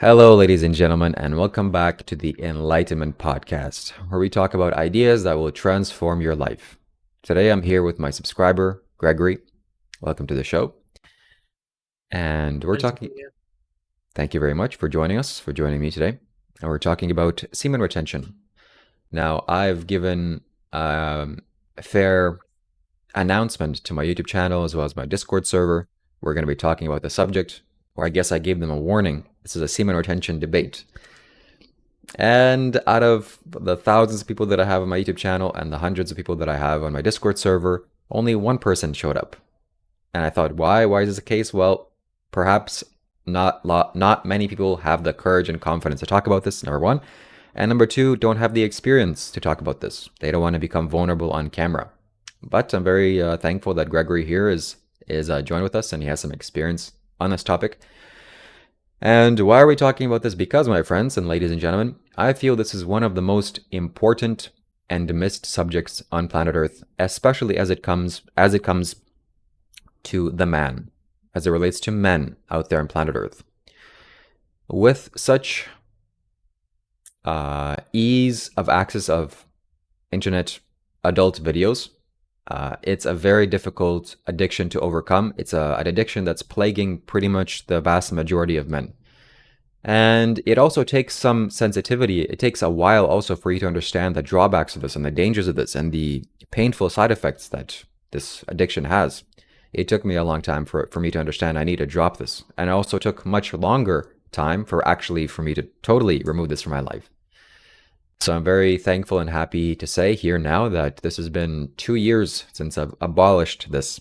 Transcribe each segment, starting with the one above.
Hello, ladies and gentlemen, and welcome back to the Enlightenment Podcast, where we talk about ideas that will transform your life. Today, I'm here with my subscriber, Gregory. Welcome to the show. And we're Pleasure to talking, be here. thank you very much for joining us, for joining me today. And we're talking about semen retention. Now, I've given a fair announcement to my YouTube channel as well as my Discord server. We're going to be talking about the subject, or I guess I gave them a warning. This is a semen retention debate. And out of the thousands of people that I have on my YouTube channel and the hundreds of people that I have on my Discord server, only one person showed up. And I thought, why? Why is this the case? Well, perhaps not many people have the courage and confidence to talk about this, number one. And number two, don't have the experience to talk about this. They don't want to become vulnerable on camera. But I'm very thankful that Gregory here is joined with us and he has some experience on this topic. And why are we talking about this? Because, my friends and ladies and gentlemen, I feel this is one of the most important and missed subjects on planet Earth, especially as it comes to the man, as it relates to men out there on planet Earth. With such ease of access of internet adult videos, it's a very difficult addiction to overcome. It's an addiction that's plaguing pretty much the vast majority of men. And it also takes some sensitivity. It takes a while also for you to understand the drawbacks of this and the dangers of this and the painful side effects that this addiction has. It took me a long time for me to understand I need to drop this. And it also took much longer time for me to totally remove this from my life. So I'm very thankful and happy to say here now that this has been 2 years since I've abolished this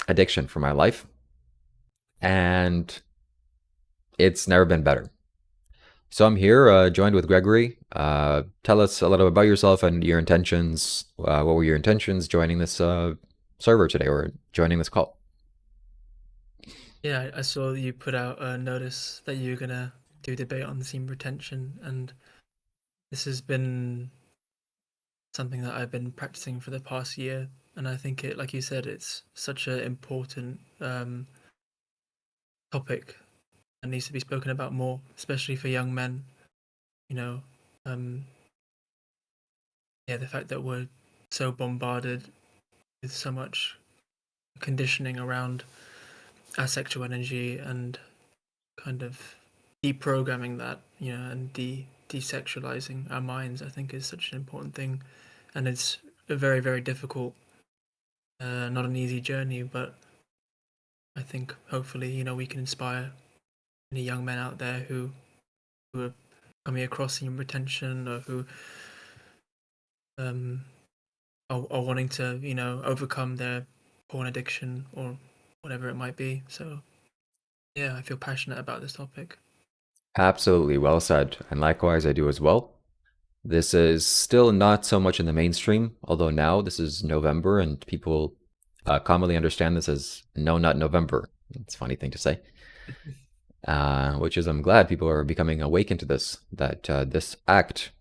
addiction from my life. And it's never been better. So I'm here, joined with Gregory. Tell us a little bit about yourself and your intentions. What were your intentions joining this server today or joining this call? Yeah, I saw that you put out a notice that you're gonna do debate on seam retention, and this has been something that I've been practicing for the past year. And I think it, like you said, it's such an important topic that needs to be spoken about more, especially for young men. You know, um, yeah, the fact that we're so bombarded with so much conditioning around our sexual energy and kind of deprogramming that, and desexualizing our minds, I think is such an important thing, and it's a very very difficult, not an easy journey, but I think hopefully we can inspire any young men out there who are coming across human retention or who um are wanting to overcome their porn addiction or whatever it might be. So yeah, I feel passionate about this topic. Absolutely, well said. And likewise, I do as well. This is still not so much in the mainstream, although now this is November and people commonly understand this as No Nut November. It's a funny thing to say, which is I'm glad people are becoming awakened to this, that this act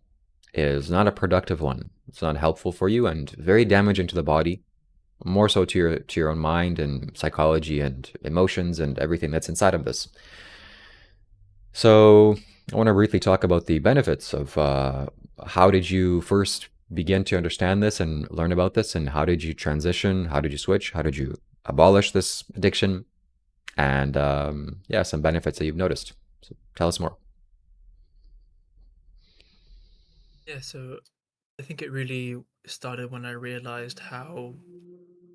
is not a productive one. It's not helpful for you and very damaging to the body, more so to your own mind and psychology and emotions and everything that's inside of this. So I want to briefly talk about the benefits of how did you first begin to understand this and learn about this, and how did you transition? How did you switch? How did you abolish this addiction? And yeah, some benefits that you've noticed. So tell us more. Yeah, so I think it really started when I realized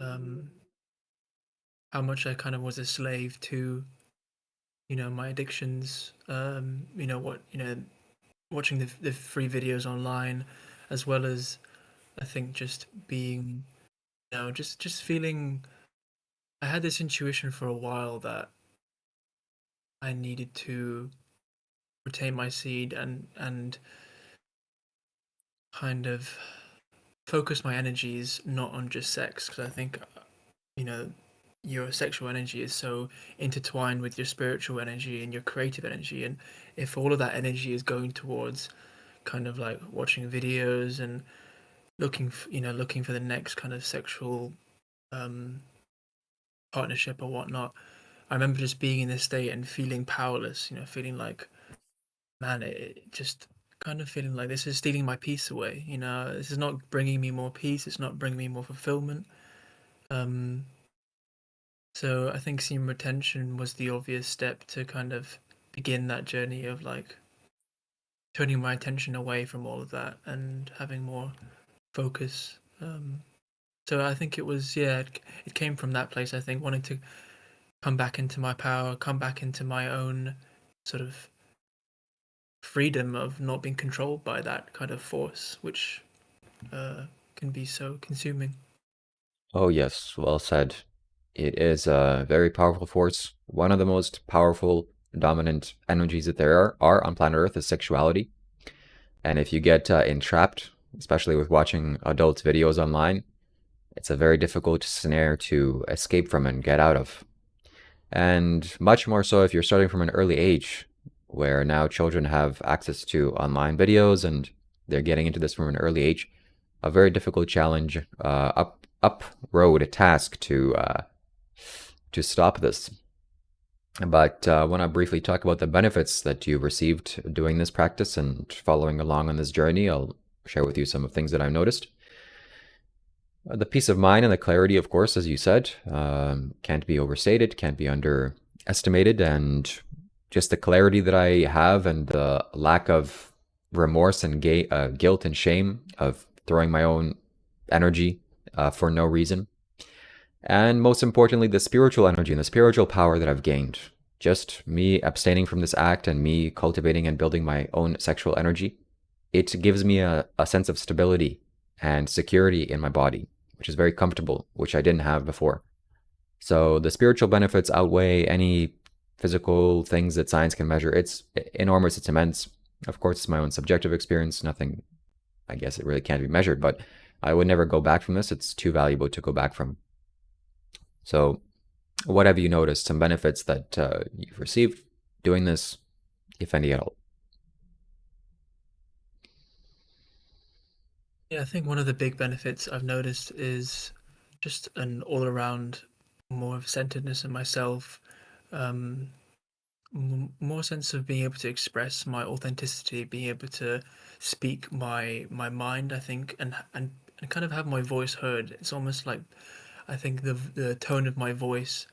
um how much I kind of was a slave to, my addictions. Watching the free videos online, as well as I think just being, just feeling. I had this intuition for a while that I needed to retain my seed and kind of focus my energies not on just sex, because I think you know your sexual energy is so intertwined with your spiritual energy and your creative energy, and if all of that energy is going towards kind of like watching videos and looking for the next kind of sexual um partnership or whatnot, I remember just being in this state and feeling powerless, feeling like man, it just kind of feeling like this is stealing my peace away. This is not bringing me more peace. It's not bringing me more fulfillment. Um, so I think semen retention was the obvious step to kind of begin that journey of like turning my attention away from all of that and having more focus. So I think it was, yeah, it came from that place. I think wanting to come back into my power, come back into my own sort of freedom of not being controlled by that kind of force, which can be so consuming. Oh, yes, well said. It is a very powerful force. One of the most powerful, dominant energies that there are on planet Earth is sexuality. And if you get entrapped, especially with watching adult videos online, it's a very difficult snare to escape from and get out of. And much more so if you're starting from an early age, where now children have access to online videos and they're getting into this from an early age. A very difficult challenge, up road task to stop this. But I want to briefly talk about the benefits that you received doing this practice and following along on this journey. I'll share with you some of the things that I've noticed. The peace of mind and the clarity, of course, as you said, can't be overstated, can't be underestimated. And just the clarity that I have and the lack of remorse and guilt and shame of throwing my own energy for no reason. And most importantly, the spiritual energy and the spiritual power that I've gained. Just me abstaining from this act and me cultivating and building my own sexual energy. It gives me a sense of stability and security in my body, which is very comfortable, which I didn't have before. So the spiritual benefits outweigh any physical things that science can measure. It's enormous, it's immense. Of course, it's my own subjective experience. Nothing, I guess it really can't be measured, but I would never go back from this. It's too valuable to go back from. So, what have you noticed? Some benefits that you've received doing this, if any at all? Yeah, I think one of the big benefits I've noticed is just an all around more of centeredness in myself, um, more sense of being able to express my authenticity, being able to speak my mind, I think, and kind of have my voice heard. It's almost like I think the tone of my voice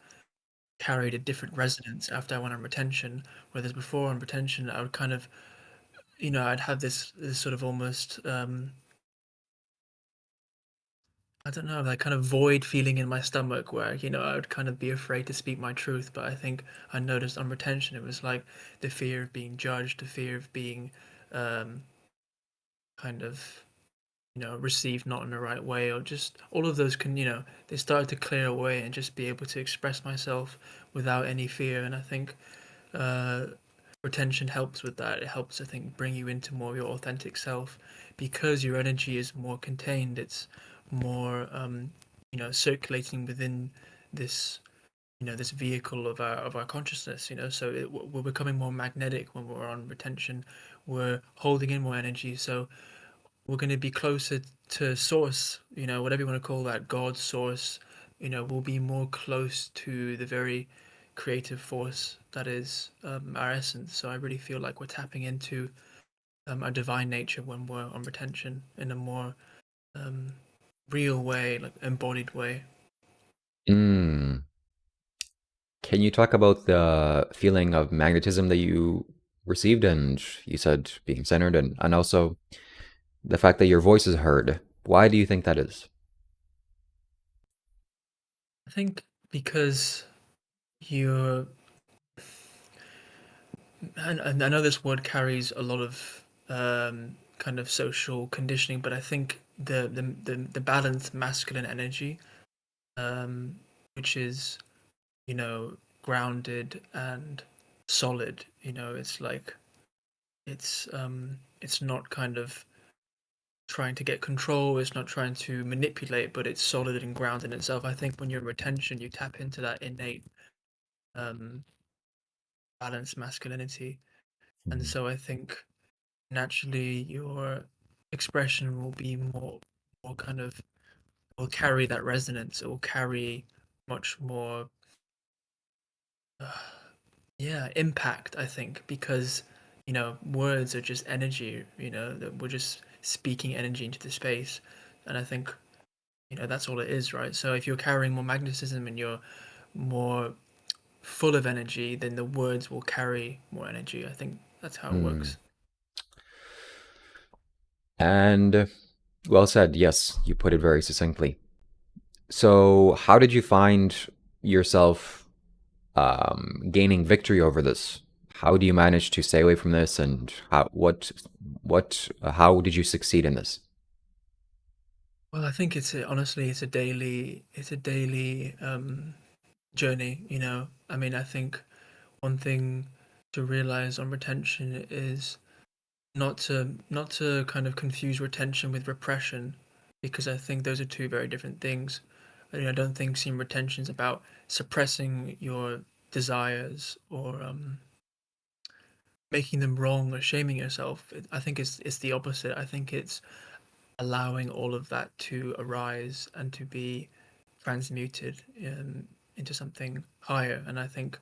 carried a different resonance after I went on retention, whereas before on retention I would kind of, I'd have this sort of almost I don't know, that kind of void feeling in my stomach where, I would kind of be afraid to speak my truth. But I think I noticed on retention, it was like the fear of being judged, the fear of being um, kind of, received not in the right way, or just all of those they started to clear away and just be able to express myself without any fear. And I think uh, retention helps with that. It helps, I think, bring you into more of your authentic self because your energy is more contained. It's more, circulating within this, this vehicle of our consciousness. So we're becoming more magnetic when we're on retention. We're holding in more energy, so we're going to be closer to source. Whatever you want to call that, God, source. We'll be more close to the very creative force that is our essence. So I really feel like we're tapping into our divine nature when we're on retention in a more um, real way, like embodied way. Mm. Can you talk about the feeling of magnetism that you received? And you said being centered, and also the fact that your voice is heard. Why do you think that is? I think because you're, and I know this word carries a lot of kind of social conditioning, but I think the balanced masculine energy, um, which is, you know, grounded and solid. It's like it's not kind of trying to get control, it's not trying to manipulate, but it's solid and grounded in itself. I think when you're in retention, you tap into that innate um, balanced masculinity. And Mhm. so I think naturally your expression will be more kind of, will carry that resonance. It will carry much more, uh, yeah, impact, I think, because words are just energy, that we're just speaking energy into the space. And I think, that's all it is, right? So if you're carrying more magnetism and you're more full of energy, then the words will carry more energy. I think that's how it Hmm. works. And well said. Yes, you put it very succinctly. So, how did you find yourself gaining victory over this? How do you manage to stay away from this, and how did you succeed in this? Well, I think honestly, it's a daily journey. I mean, I think one thing to realize on retention is not to kind of confuse retention with repression, because I think those are two very different things. I don't think seeing retention is about suppressing your desires or making them wrong or shaming yourself. I think it's the opposite. I think it's allowing all of that to arise and to be transmuted into something higher. And I think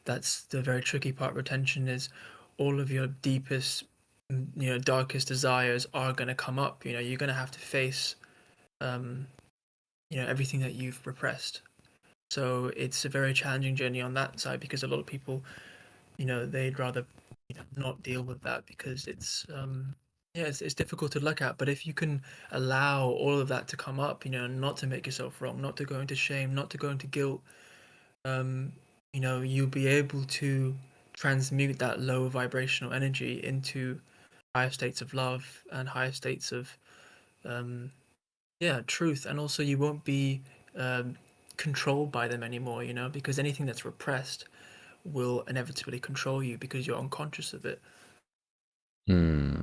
that's the very tricky part. Retention is all of your deepest, darkest desires are going to come up. You're going to have to face, um, everything that you've repressed. So it's a very challenging journey on that side, because a lot of people, they'd rather, not deal with that because yeah, it's difficult to look at. But if you can allow all of that to come up, not to make yourself wrong, not to go into shame, not to go into guilt, um, you'll be able to transmute that low vibrational energy into higher states of love and higher states of um, yeah, truth. And also you won't be um, controlled by them anymore, because anything that's repressed will inevitably control you because you're unconscious of it. Hmm.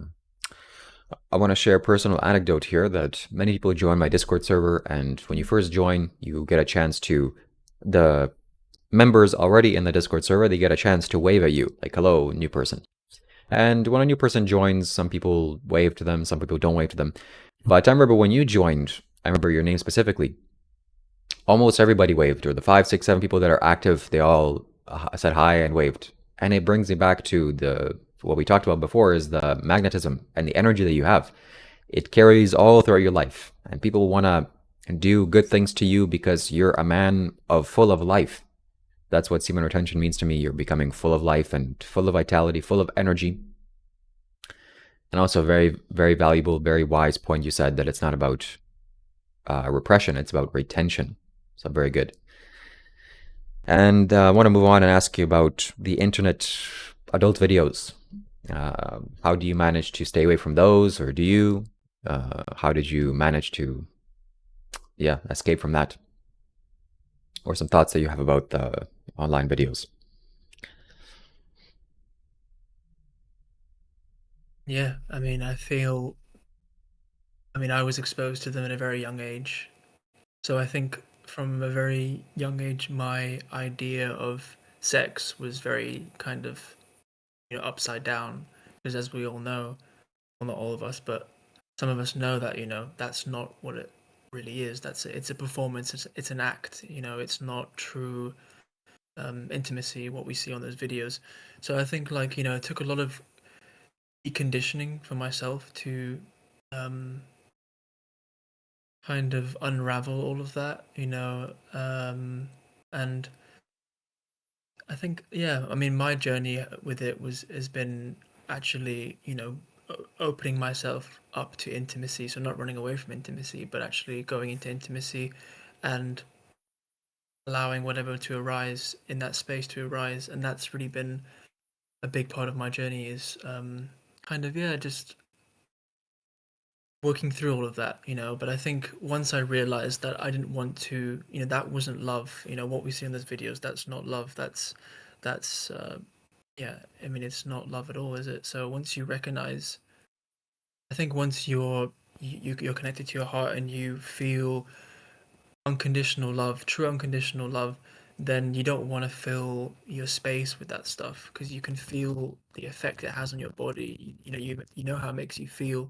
I want to share a personal anecdote here that many people join my Discord server, and when you first join, you get a chance to the members already in the Discord server, they get a chance to wave at you, like, hello, new person. And when a new person joins, some people wave to them, some people don't wave to them. But I remember when you joined, I remember your name specifically. Almost everybody waved, or the five, six, seven people that are active, they all said hi and waved. And it brings me back to the what we talked about before is the magnetism and the energy that you have. It carries all throughout your life, and people want to do good things to you because you're a man of full of life. That's what semen retention means to me. You're becoming full of life and full of vitality, full of energy. And also, very, very valuable, very wise point you said that it's not about repression, it's about retention. So, very good. And I want to move on and ask you about the internet adult videos. How do you manage to stay away from those, or do you? How did you manage to, yeah, escape from that? Or some thoughts that you have about the online videos? Yeah, I was exposed to them at a very young age. So I think from a very young age, my idea of sex was very kind of, upside down. Because as we all know, well, not all of us, but some of us know that, that's not what it really is. It's a performance. It's an act. It's not true intimacy, what we see on those videos. So I think, like, it took a lot of deconditioning for myself to um, kind of unravel all of that, and I think, yeah, I mean, my journey with it has been actually, opening myself up to intimacy. So not running away from intimacy, but actually going into intimacy and allowing whatever to arise in that space to arise. And that's really been a big part of my journey, is kind of, yeah, just working through all of that, but I think once I realized that I didn't want to, that wasn't love. What we see in those videos, that's not love. That's yeah, I mean, it's not love at all, is it? So once you recognize, I think once you're connected to your heart and you feel unconditional love, true unconditional love, then you don't want to fill your space with that stuff, because you can feel the effect it has on your body. You know how it makes you feel.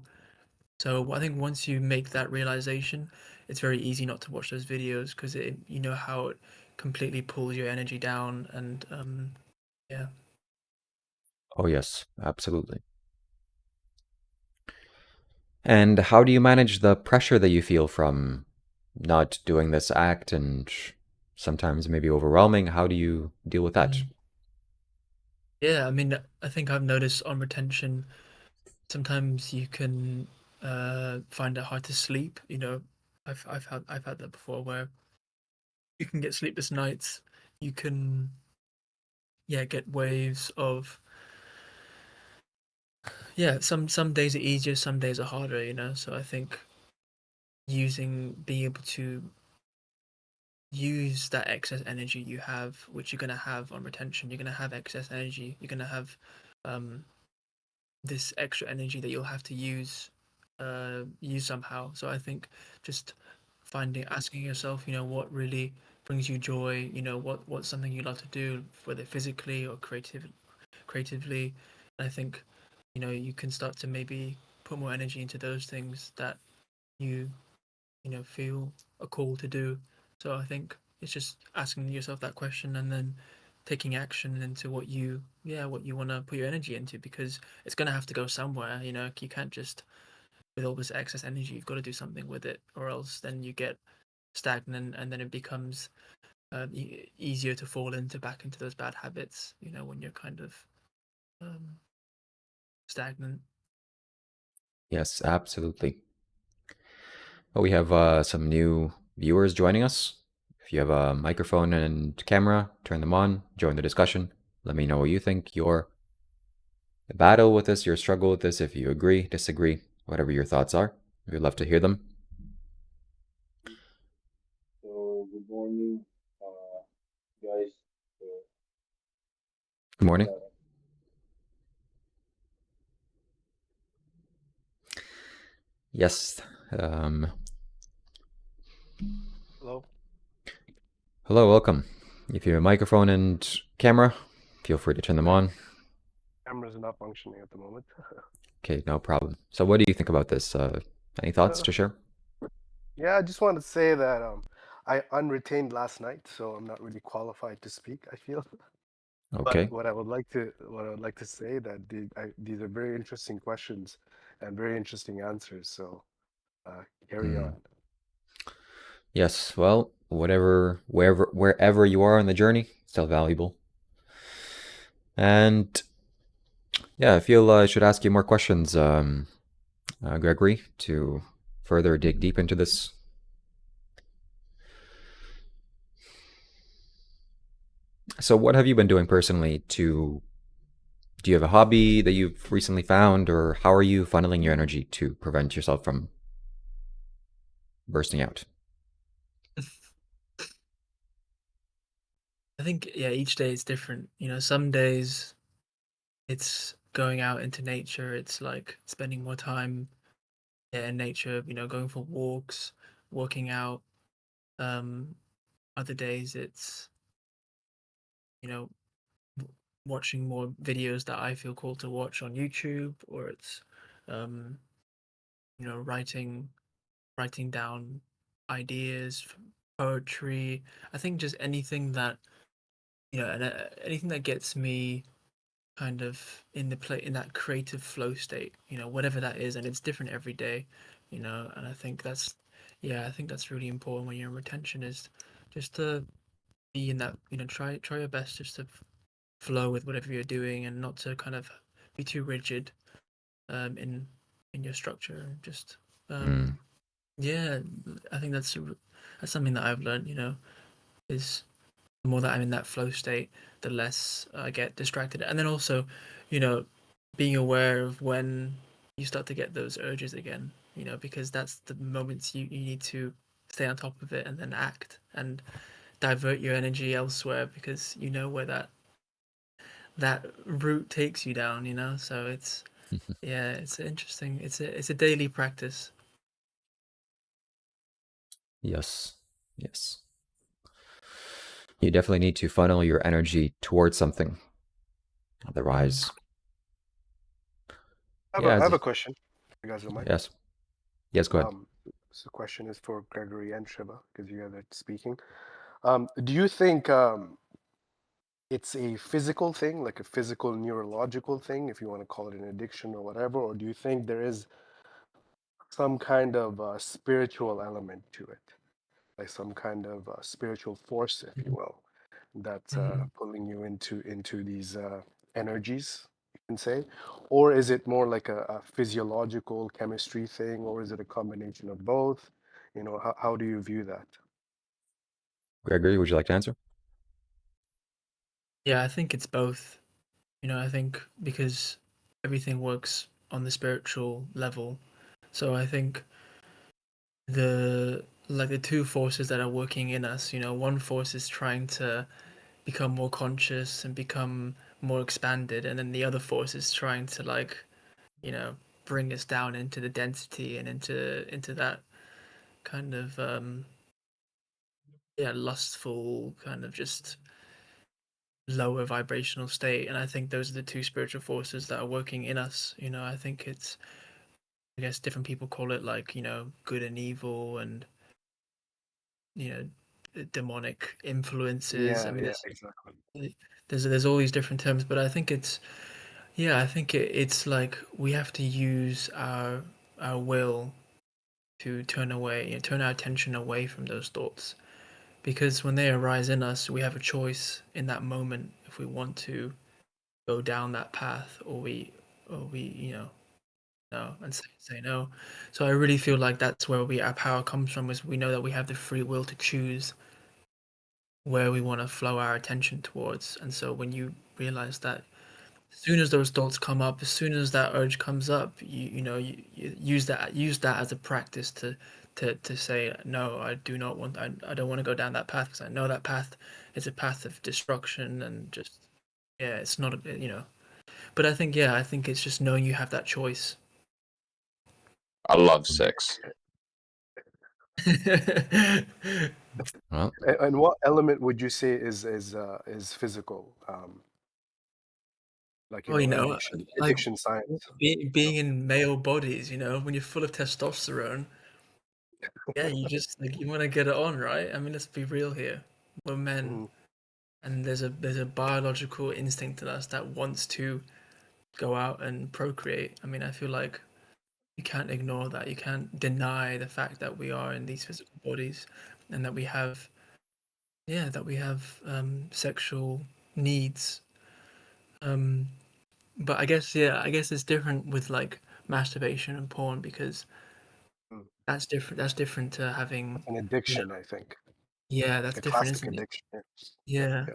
So I think once you make that realization, it's very easy not to watch those videos, because you know how it completely pulls your energy down. And yeah. Oh, yes, absolutely. And how do you manage the pressure that you feel from not doing this act and sometimes maybe overwhelming? How do you deal with that? Mm. Yeah, I mean, I think I've noticed on retention, sometimes you can find it hard to sleep. I've had that before where you can get sleepless nights. You can, yeah, get waves of, yeah, some days are easier, some days are harder, So I think being able to use that excess energy you have, which you're gonna have on retention, you're gonna have excess energy, you're gonna have um this extra energy that you'll have to use somehow. So I think just asking yourself, what really brings you joy, what's something you love to do, whether physically or creatively. And I think, you can start to maybe put more energy into those things that you feel a call to do. So I think it's just asking yourself that question and then taking action into what you want to put your energy into, because it's going to have to go somewhere. You can't just, with all this excess energy, you've got to do something with it, or else then you get stagnant, and then it becomes easier to fall back into those bad habits, when you're kind of um, stagnant. Yes, absolutely. Well, we have some new viewers joining us. If you have a microphone and camera, turn them on, join the discussion. Let me know what you think, your battle with this, your struggle with this, if you agree, disagree, whatever your thoughts are. We'd love to hear them. So good morning, guys. So, Good morning. uh, Yes. Um, Hello? Hello, welcome. If you have a microphone and camera, feel free to turn them on. Camera's not functioning at the moment. Okay, no problem. So, what do you think about this? Any thoughts Uh, to share? yeah, I just wanted to say that I unretained last night, so I'm not really qualified to speak, I feel. But Okay. what I would like to say that these are very interesting questions and very interesting answers. So carry Mm. on. Yes. Well, wherever you are in the journey, still valuable. And yeah, I feel I should ask you more questions, Gregory, to further dig deep into this. So, what have you been doing personally to? Do you have a hobby that you've recently found, or how are you funneling your energy to prevent yourself from bursting out? I think, yeah, each day is different. Some days it's going out into nature. It's like spending more time, yeah, in nature, going for walks, working out. Um, Other days it's, you know, watching more videos that I feel called to watch on YouTube, or it's, um, writing down ideas, poetry. I think just anything that, anything that gets me kind of in that creative flow state, whatever that is, and it's different every day, and I think that's, yeah, I think that's really important when you're in retention, is just to be in that, try your best just to flow with whatever you're doing, and not to kind of be too rigid in your structure. Just Mm. um yeah, I think that's something that I've learned, is the more that I'm in that flow state, the less I get distracted. And then also, you know, being aware of when you start to get those urges again, because that's the moments you need to stay on top of it and then act and divert your energy elsewhere, because you know where that route takes you down, So it's, yeah, it's interesting. It's a daily practice. Yes. Yes. You definitely need to funnel your energy towards something. Mm. Otherwise, I yeah, have a question. If you guys don't mind. yes. Yes, go ahead. Um, so the question is for Gregory and Shiva because you guys are speaking. Do you think it's a physical thing, like a physical neurological thing, if you want to call it an addiction or whatever, or do you think there is some kind of spiritual element to it, like some kind of spiritual force, if you will, that's pulling you into these energies, you can say, or is it more like a physiological chemistry thing, or is it a combination of both? You know, how do you view that? Gregory, would you like to answer? Yeah, I think it's both. You know, I think because everything works on the spiritual level. So I think the two forces that are working in us, you know, one force is trying to become more conscious and become more expanded, and then the other force is trying to like, you know, bring us down into the density and into that kind of yeah, lustful kind of just lower vibrational state. And I think those are the two spiritual forces that are working in us. You know, I think it's, I guess different people call it like, you know, good and evil and, you know, demonic influences. I Yeah, mean, yeah, exactly. there's all these different terms, but I think it's, yeah, I think it's like we have to use our will to turn away, you know, turn our attention away from those thoughts, because when they arise in us, we have a choice in that moment if we want to go down that path, or we you know, no, and say no. So I really feel like that's where our power comes from, is we know that we have the free will to choose where we want to flow our attention towards. And so when you realize that as soon as those thoughts come up, as soon as that urge comes up, you use that as a practice to say no, I do not want, I don't want to go down that path, because I know that path is a path of destruction and just, yeah, it's not you know. But I think, yeah, I think it's just knowing you have that choice. I love sex. Well, And what element would you say is physical? Like, you Well, know, you know, like addiction science. being in male bodies, you know, when you're full of testosterone, yeah, you just like you want to get it on, right? I mean, let's be real here. We're men, Hmm. and there's a biological instinct in us that wants to go out and procreate. I mean, I feel like you can't ignore that. You can't deny the fact that we are in these physical bodies, and that we have, yeah, that we have sexual needs. Um, but I guess, yeah, I guess it's different with like masturbation and porn, because that's different. That's different to having, That's an you know, addiction, I think. yeah, that's A different, classic isn't it? addiction. Yeah, yeah, Yeah, yeah.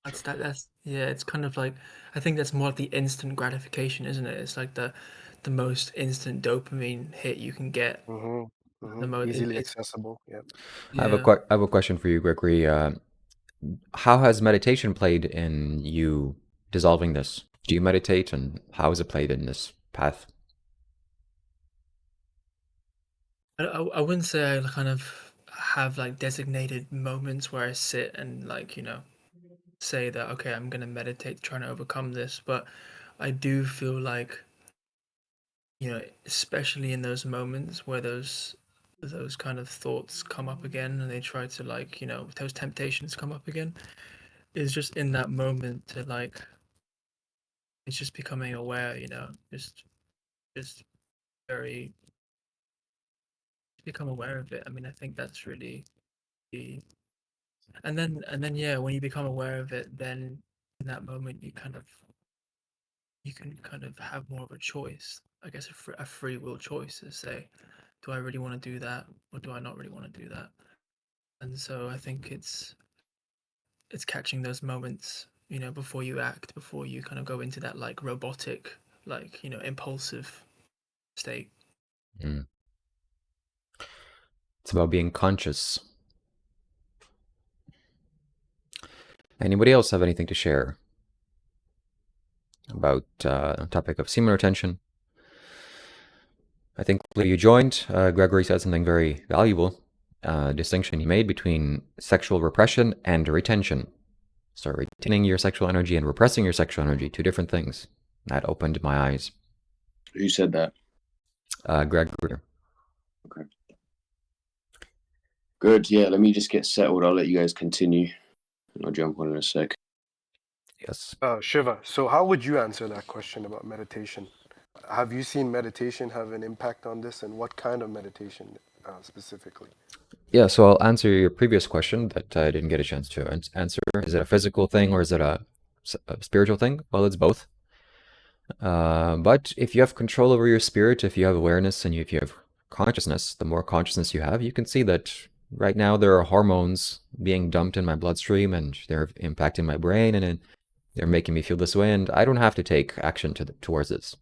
that's that. That's yeah. It's kind of like, I think that's more of the instant gratification, isn't it? It's like the most instant dopamine hit you can get. Hmm. The Hmm. most, Easily it's accessible. Yeah. yeah. I have a question for you, Gregory. How has meditation played in you dissolving this? Do you meditate, and how has it played in this path? I wouldn't say I kind of have like designated moments where I sit and like, you know, say that okay, I'm gonna meditate trying to overcome this, but I do feel like, you know, especially in those moments where those kind of thoughts come up again, and they try to like, you know, those temptations come up again, is just in that moment to like, it's just becoming aware, you know, just very become aware of it. I mean, I think that's really the, and then yeah, when you become aware of it, then in that moment you can kind of have more of a choice, I guess, a free will choice to say, do I really want to do that, or do I not really want to do that? And so I think it's catching those moments, you know, before you act, before you kind of go into that like robotic, like, you know, impulsive state. Mm. It's about being conscious. Anybody else have anything to share about the topic of semen retention? I think when you joined, Gregory said something very valuable. Distinction he made between sexual repression and retention. So retaining your sexual energy and repressing your sexual energy, two different things. That opened my eyes. Who said that? Gregory. Okay. Good. Yeah, let me just get settled. I'll let you guys continue. I'll jump on in a sec. Yes. Shiva, so how would you answer that question about meditation? Have you seen meditation have an impact on this, and what kind of meditation specifically? Yeah, so I'll answer your previous question that I didn't get a chance to answer. Is it a physical thing or is it a spiritual thing? Well, it's both. But if you have control over your spirit, if you have awareness and if you have consciousness, the more consciousness you have, you can see that right now there are hormones being dumped in my bloodstream and they're impacting my brain and they're making me feel this way. And I don't have to take action towards this.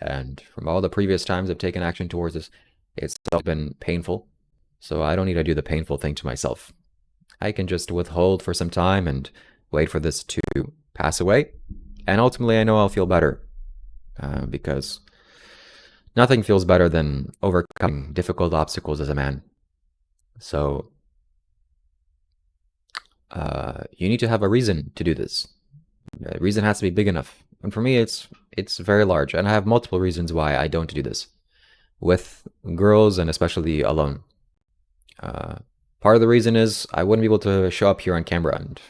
And from all the previous times I've taken action towards this, it's always been painful. So I don't need to do the painful thing to myself. I can just withhold for some time and wait for this to pass away. And ultimately, I know I'll feel better because nothing feels better than overcoming difficult obstacles as a man. So you need to have a reason to do this. The reason has to be big enough. And for me, it's very large. And I have multiple reasons why I don't do this with girls and especially alone. Part of the reason is I wouldn't be able to show up here on camera and,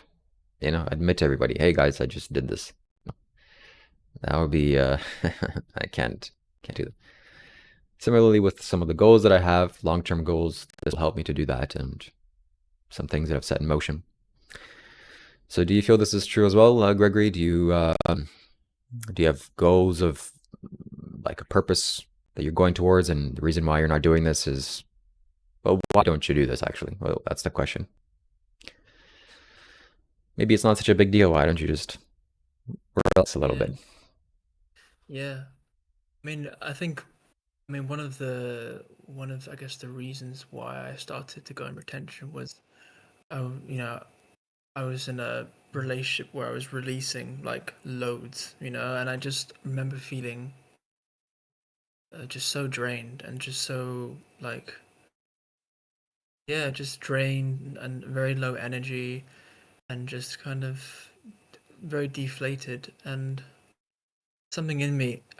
admit to everybody, hey guys, I just did this. That would be, I can't do that. Similarly with some of the goals that I have, long-term goals, this will help me to do that and some things that I've set in motion. So do you feel this is true as well, Gregory? Do you have goals of like a purpose that you're going towards, and the reason why you're not doing this is, well, why don't you do this actually? Well, that's the question. Maybe it's not such a big deal. Why don't you just relax a little bit? Yeah. I think one of I guess the reasons why I started to go in retention was, I was in a relationship where I was releasing like loads, and I just remember feeling just so drained and just so like, yeah, just drained and very low energy and just kind of very deflated. And I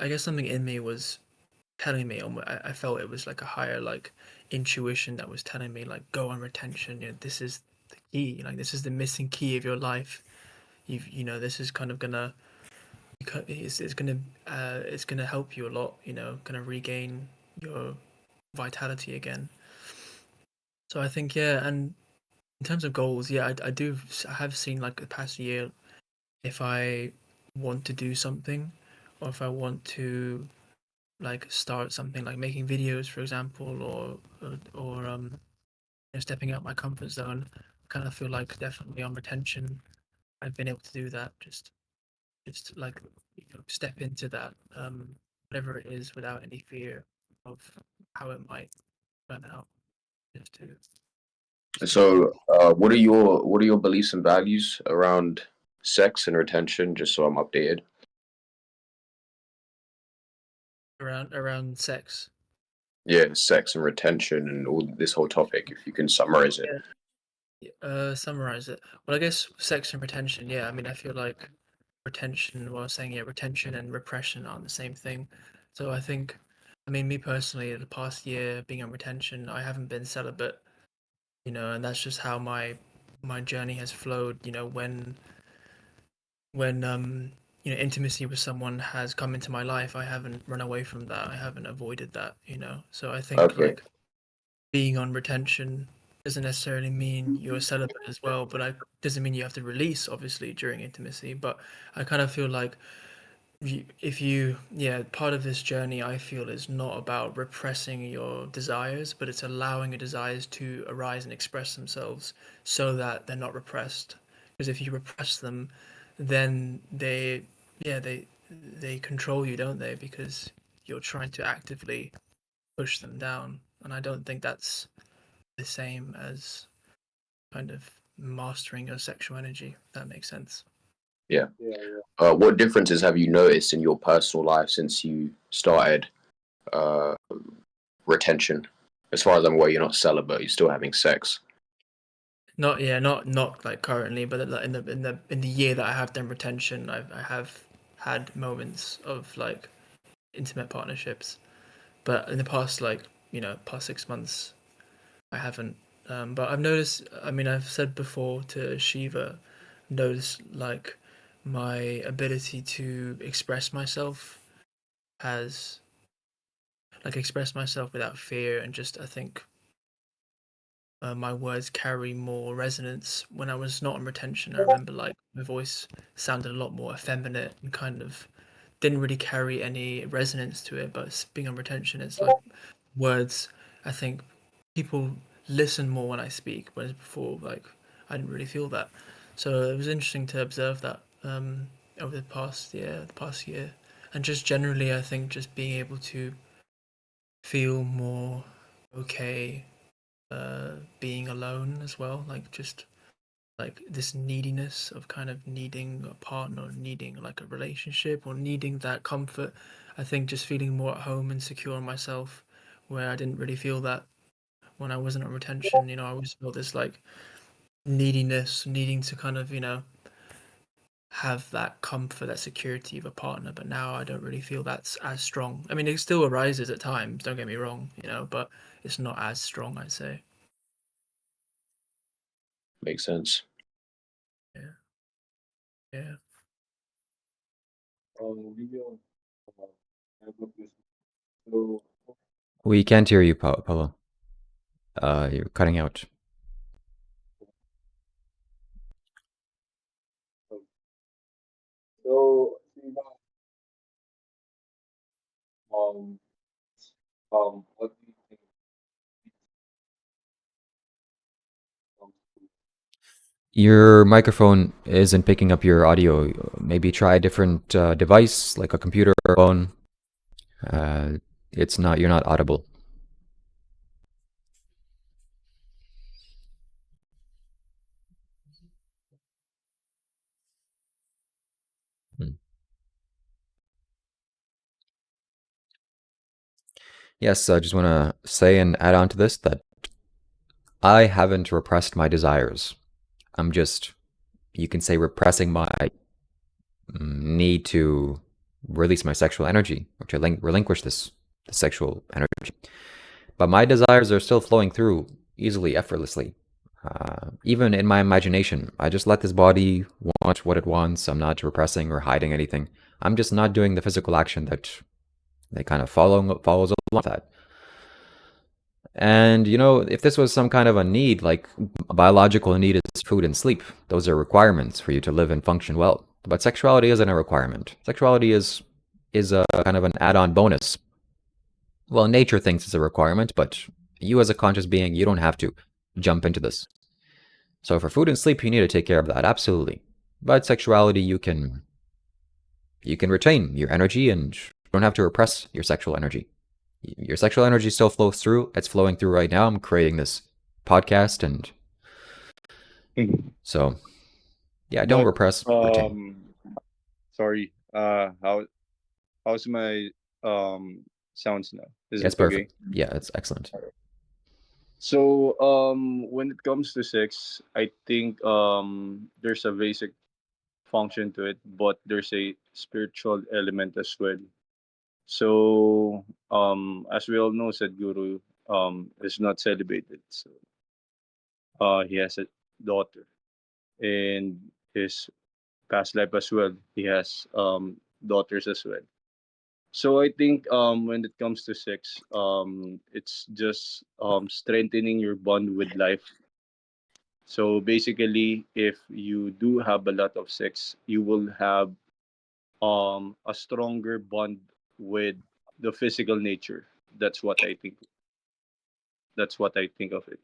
guess something in me was telling me, I felt it was like a higher like intuition that was telling me like, go on retention, this is the key, like this is the missing key of your life. This is kind of gonna, it's gonna help you a lot, kind of regain your vitality again. So I think, yeah. And in terms of goals, yeah, I have seen like the past year, if I want to do something or if I want to like start something like making videos, for example, or stepping out my comfort zone, I kind of feel like definitely on retention I've been able to do that. Just like, step into that, whatever it is, without any fear of how it might turn out. Just to So, what are your beliefs and values around sex and retention? Just so I'm updated. around sex. Yeah, sex and retention and all this whole topic. If you can summarize it. Summarize it. Well, I guess sex and retention. Yeah, I feel like retention. Well, I was saying, yeah, retention and repression aren't the same thing. So I think, me personally, the past year being on retention, I haven't been celibate, and that's just how my journey has flowed. When intimacy with someone has come into my life, I haven't run away from that. I haven't avoided that. So I think Okay. like being on retention doesn't necessarily mean you're celibate as well, but doesn't mean you have to release obviously during intimacy. But I kind of feel like part of this journey I feel is not about repressing your desires, but it's allowing your desires to arise and express themselves so that they're not repressed. Because if you repress them, then they control you, don't they? Because you're trying to actively push them down, and I don't think that's the same as kind of mastering your sexual energy, if that makes sense. Yeah. Yeah, yeah. What differences have you noticed in your personal life since you started retention? As far as I'm aware, you're not celibate. You're still having sex. Not like currently, but in the year that I have done retention, I have had moments of like intimate partnerships, but in the past, like, past 6 months, I haven't. But I've noticed. I've said before to Shiva, noticed like my ability to express myself has express myself without fear, and just I think my words carry more resonance. When I was not on retention, I remember like my voice sounded a lot more effeminate and kind of didn't really carry any resonance to it. But being on retention, it's like words. I think people listen more when I speak, whereas before, like I didn't really feel that. So it was interesting to observe that over the past year, and just generally, I think just being able to feel more okay being alone as well, like just like this neediness of kind of needing a partner, needing like a relationship, or needing that comfort. I think just feeling more at home and secure in myself, where I didn't really feel that when I wasn't on retention. I always felt this like neediness, needing to kind of have that comfort, that security of a partner. But now I don't really feel that's as strong. I mean, it still arises at times, don't get me wrong, but it's not as strong, I'd say. Makes sense. Yeah. Yeah. Leo, I have a question. So, We can't hear you, Paulo. You're cutting out. Shiva, um, what do you think comes to Your microphone isn't picking up your audio. Maybe try a different device, like a computer or phone. You're not audible. Hmm. Yes, I just want to say and add on to this that I haven't repressed my desires. I'm just, you can say, repressing my need to release my sexual energy, or to relinquish the sexual energy. But my desires are still flowing through easily, effortlessly. Even in my imagination, I just let this body want what it wants. I'm not repressing or hiding anything. I'm just not doing the physical action that kind of follows along with that. And if this was some kind of a need, like a biological need is food and sleep, those are requirements for you to live and function well. But sexuality isn't a requirement. Sexuality is a kind of an add-on bonus. Well, nature thinks it's a requirement, but you as a conscious being, you don't have to jump into this. So for food and sleep, you need to take care of that, absolutely. But sexuality, you can retain your energy, and you don't have to repress your sexual energy. Your sexual energy still flows through. It's flowing through right now. I'm creating this podcast, and so yeah, don't But repress, retain. sorry. How's my sounds now? Is Yeah, it it's okay? perfect. Yeah, it's excellent. So when it comes to sex, I think there's a basic function to it, but there's a spiritual element as well. So as we all know, Sadhguru is not celibated. So he has a daughter, and his past life as well. He has daughters as well. So I think when it comes to sex, it's just strengthening your bond with life. So basically, if you do have a lot of sex, you will have a stronger bond with the physical nature. That's what I think. That's what I think of it.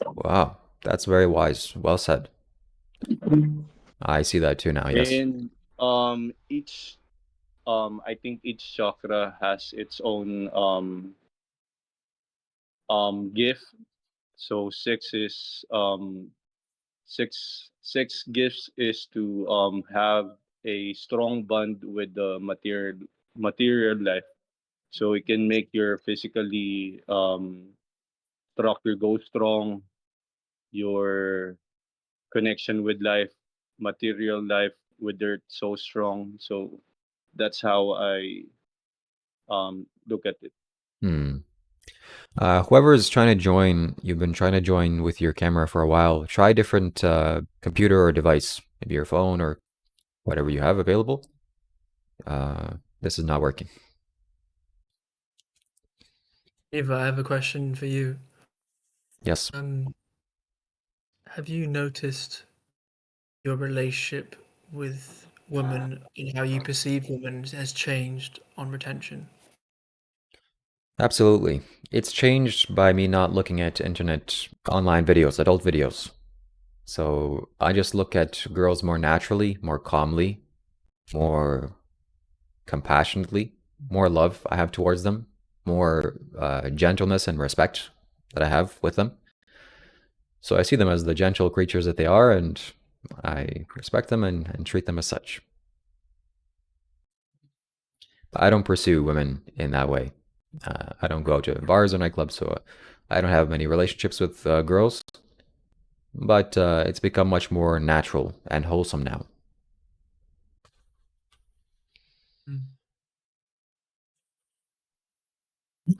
Wow, that's very wise. Well said. I see that too now. Yes. And each I think each chakra has its own gift. So six gifts is to have a strong bond with the material life. So it can make your physically structure go strong, your connection with life, material life with dirt so strong. So that's how I look at it. Hmm. Whoever is trying to join, you've been trying to join with your camera for a while. Try a different computer or device. maybe your phone or whatever you have available, this is not working. Eva, I have a question for you. Yes. Have you noticed your relationship with women and how you perceive women has changed on retention? Absolutely. It's changed by me not looking at internet online videos, adult videos. So I just look at girls more naturally, more calmly, more compassionately, more love I have towards them, more gentleness and respect that I have with them. So I see them as the gentle creatures that they are, and I respect them and treat them as such. I don't pursue women in that way. I don't go out to bars or nightclubs, so I don't have many relationships with girls. But it's become much more natural and wholesome now.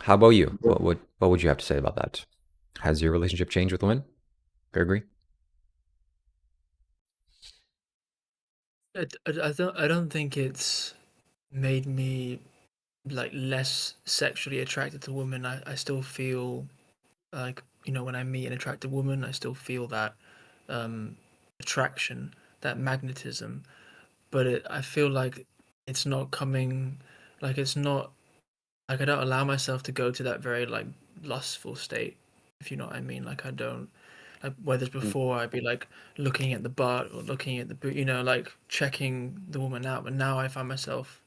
How about you? What would you have to say about that? Has your relationship changed with women, Gregory? I don't think it's made me like less sexually attracted to women. I still feel like, you know, when I meet an attractive woman, I still feel that attraction, that magnetism. But I feel like it's not coming, like it's not like I don't allow myself to go to that very like lustful state, if you know what I mean. Like I don't like whereas before I'd be like looking at the butt or looking at the boot, you know, like checking the woman out. But now I find myself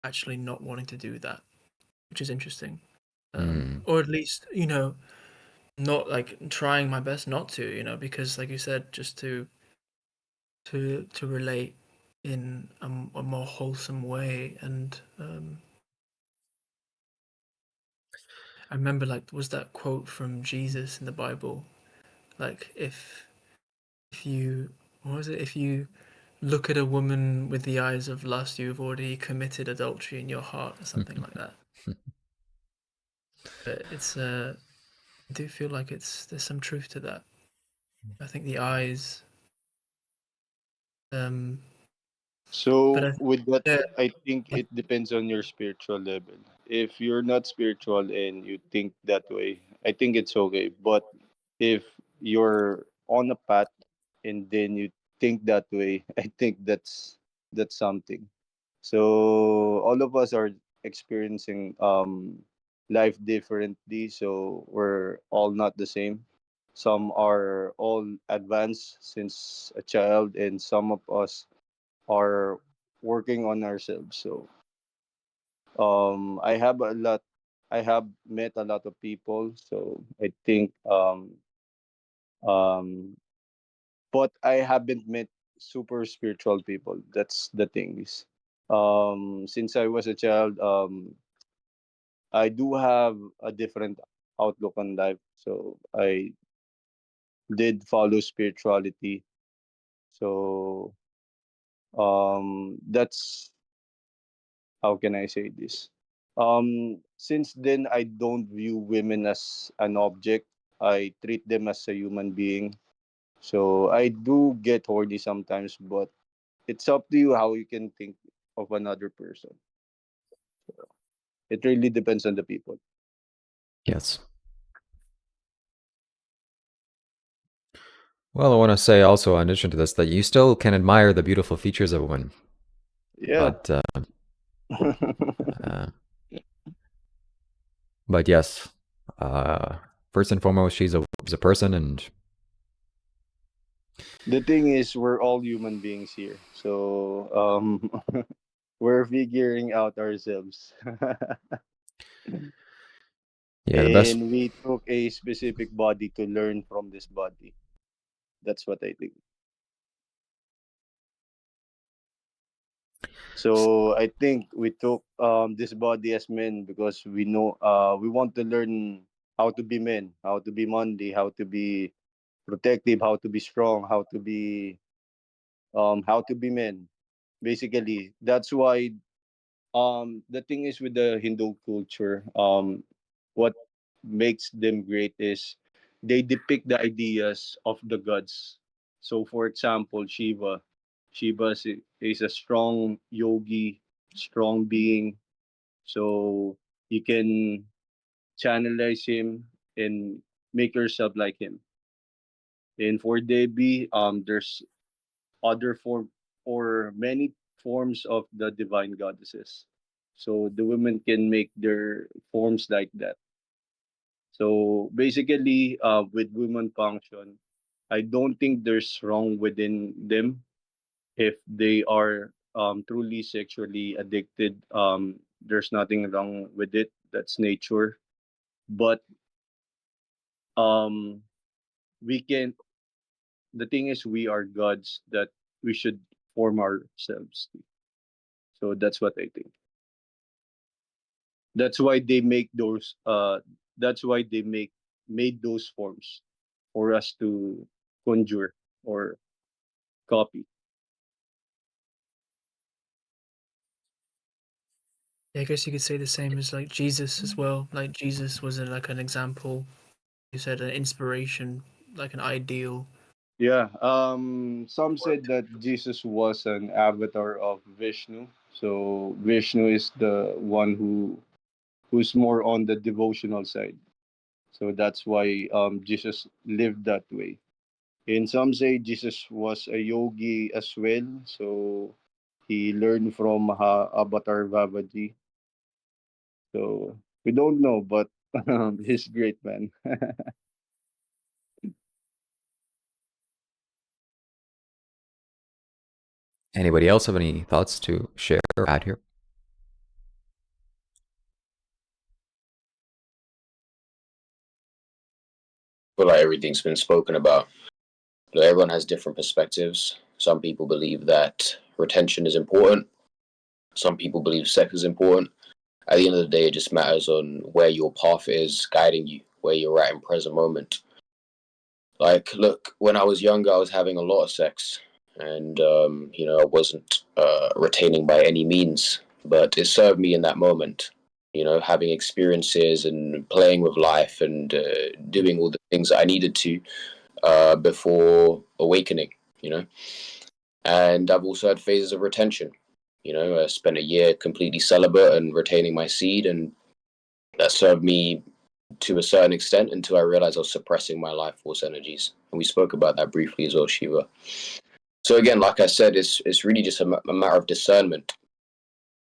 actually not wanting to do that, which is interesting. Or at least, you know, not like trying my best not to, you know, because like you said, just to relate in a more wholesome way. And I remember like was that quote from Jesus in the Bible, like if you what was it, if you look at a woman with the eyes of lust, you've already committed adultery in your heart, or something like that. But it's I do feel like there's some truth to that. I think the eyes um but So I with that, yeah, I think it depends on your spiritual level. If you're not spiritual and you think that way, I think it's okay. But if you're on a path and then you think that way, I think that's something. So all of us are experiencing life differently, so we're all not the same. Some are all advanced since a child, and some of us are working on ourselves. So I have a lot. I have met a lot of people. So I think um, but I haven't met super spiritual people. That's the thing is, since I was a child, I do have a different outlook on life. So I did follow spirituality. So that's, how can I say this? Since then, I don't view women as an object. I treat them as a human being. So I do get horny sometimes, but it's up to you how you can think of another person. It really depends on the people. Yes. Well, I want to say also, in addition to this, that you still can admire the beautiful features of a woman, Yeah. but uh, but yes, first and foremost, she's a person, and The thing is, we're all human beings here. So we're figuring out ourselves. yeah, the best. And we took a specific body to learn from this body. That's what I think. So I think we took this body as men because we know we want to learn how to be men, how to be manly, how to be protective, how to be strong, how to be men. Basically, that's why the thing is with the Hindu culture, what makes them great is they depict the ideas of the gods. So, for example, Shiva is a strong yogi, strong being. So you can channelize him and make yourself like him. And for Devi, there's other form or many forms of the divine goddesses. So the women can make their forms like that. So basically, with women function, I don't think there's wrong within them if they are truly sexually addicted. There's nothing wrong with it. That's nature. But um, we can. The thing is, we are gods that we should form ourselves to. So that's what I think. That's why they make those. That's why they made those forms for us to conjure or copy. Yeah, I guess you could say the same as like Jesus as well. Like Jesus was like an example. You said an inspiration, like an ideal. Yeah. Some said that Jesus was an avatar of Vishnu. So Vishnu is the one who's more on the devotional side. So that's why Jesus lived that way. And some say Jesus was a yogi as well. So he learned from Avatar Vavaji. So we don't know, but he's great, man. Anybody else have any thoughts to share or add here? Feel like everything's been spoken about. Everyone has different perspectives. Some people believe that retention is important. Some people believe sex is important. At the end of the day, it just matters on where your path is guiding you, where you're at in present moment. Like, look, when I was younger, I was having a lot of sex, and I wasn't retaining by any means, but it served me in that moment. Having experiences and playing with life and doing all the things that I needed to before awakening. You know, and I've also had phases of retention. I spent a year completely celibate and retaining my seed, and that served me to a certain extent until I realized I was suppressing my life force energies. And we spoke about that briefly as well, Shiva. So again, like I said, it's really just a matter of discernment.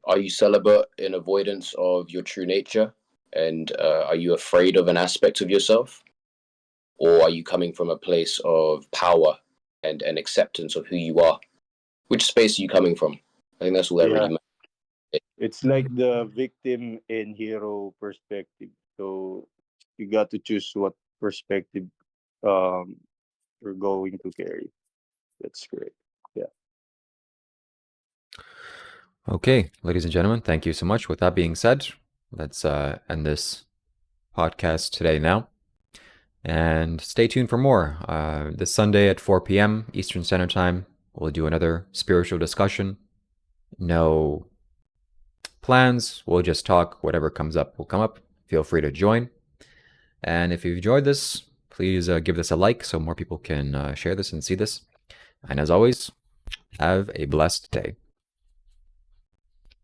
Are you celibate in avoidance of your true nature? And are you afraid of an aspect of yourself? Or are you coming from a place of power and an acceptance of who you are? Which space are you coming from? I think that's all that really Yeah. matters. It's like the victim and hero perspective. So you got to choose what perspective um, you're going to carry. That's great. Yeah. Okay, ladies and gentlemen, thank you so much. With that being said, let's end this podcast today now. And stay tuned for more. This Sunday at 4 p.m. Eastern Standard Time, we'll do another spiritual discussion. No plans, we'll just talk. Whatever comes up will come up. Feel free to join. And if you've enjoyed this, please give this a like so more people can share this and see this. And as always, have a blessed day.